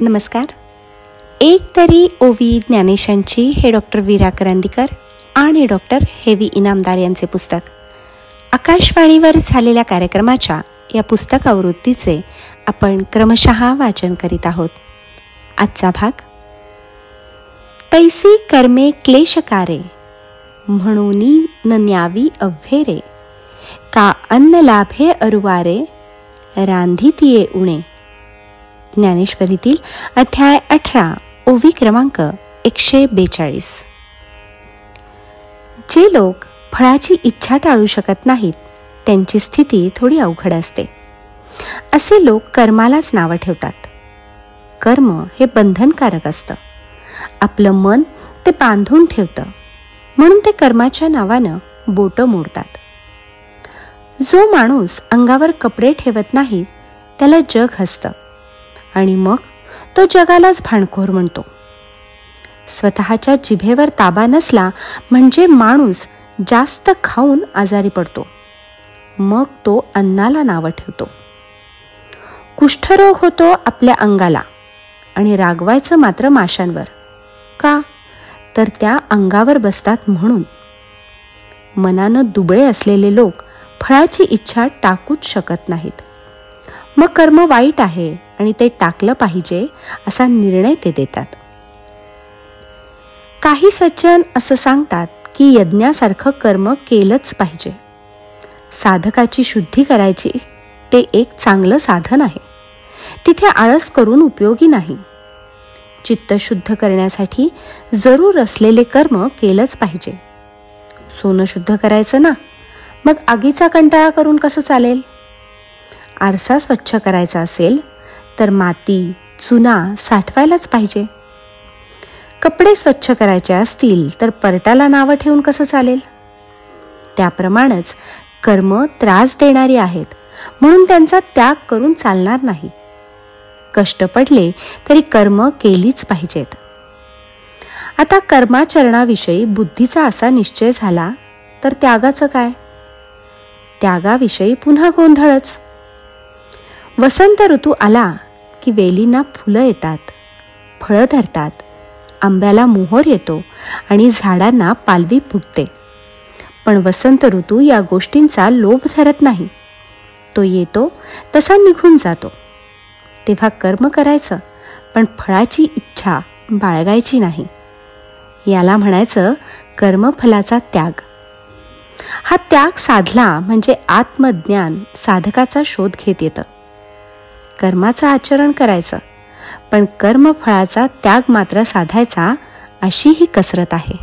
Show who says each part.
Speaker 1: नमस्कार. एक तरी ओवी ज्ञानेशांची हे डॉक्टर वीरा करंदीकर आणि डॉक्टर हेवी इनामदार यांचे पुस्तक आकाशवाणीवर झालेल्या कार्यक्रमाच्या या पुस्तकावृत्तीचे आपण क्रमशः वाचन करीत आहोत. आजचा भाग, तैसी कर्मे क्लेशकारे म्हणूनी न न्यावी अव्हेरे, का अन्न लाभे अरुवारे रांधितिये उणे. ज्ञानेश्वरीतील अध्याय 18 ओवी क्रमांक 142. जे लोक फळाची इच्छा टाळू शकत नाहीत त्यांची स्थिती थोडी अवघड असते. असे लोक कर्मालाच नावं ठेवतात. कर्म हे बंधनकारक असतं. आपलं मन ते बांधून ठेवतं, म्हणून ते कर्माच्या नावानं बोटं मोडतात. जो माणूस अंगावर कपडे ठेवत नाही त्याला जग हसतं आणि मग तो जगालाच भांडखोर म्हणतो. स्वतःच्या जिभेवर ताबा नसला म्हणजे माणूस जास्त खाऊन आजारी पडतो, मग तो अन्नाला नावं ठेवतो. कुष्ठरोग होतो आपल्या अंगाला आणि रागवायचं मात्र माशांवर. का तर त्या अंगावर बसतात म्हणून. मनानं दुबळे असलेले लोक फळाची इच्छा टाकूच शकत नाहीत. मग कर्म वाईट आहे आणि ते टाकलं पाहिजे असा निर्णय ते देतात. काही सज्जन असं सांगतात की यज्ञासारखं कर्म केलंच पाहिजे. साधकाची शुद्धी करायची ते एक चांगलं साधन आहे. तिथे आळस करून उपयोगी नाही. चित्त शुद्ध करण्यासाठी जरूर असलेले कर्म केलंच पाहिजे. सोनं शुद्ध करायचं ना, मग आगीचा कंटाळा करून कसं चालेल? आरसा स्वच्छ करायचा असेल तर माती चुना साठवायलाच पाहिजे. कपडे स्वच्छ करायचे असतील तर परटाला नावं ठेवून कसं चालेल? त्याप्रमाणेच कर्म त्रास देणारी आहेत म्हणून त्यांचा त्याग करून चालणार नाही. कष्ट पडले तरी कर्म केलीच पाहिजेत. आता कर्माचरणाविषयी बुद्धीचा असा निश्चय झाला तर त्यागाचं काय? त्यागाविषयी पुन्हा गोंधळच. वसंत ऋतू आला की वेलींना फुलं येतात, फळं धरतात, आंब्याला मोहर येतो आणि झाडांना पालवी फुटते. पण वसंत ऋतू या गोष्टींचा लोभ धरत नाही. तो येतो तसा निघून जातो. तेव्हा कर्म करायचं, पण फळाची इच्छा बाळगायची नाही. याला म्हणायचं कर्मफलाचा त्याग. हा त्याग साधला म्हणजे आत्मज्ञान साधकाचा शोध घेत येतं. कर्माचं आचरण करायचं, पण कर्मफळाचा त्याग मात्र साधायचा, अशी ही कसरत आहे.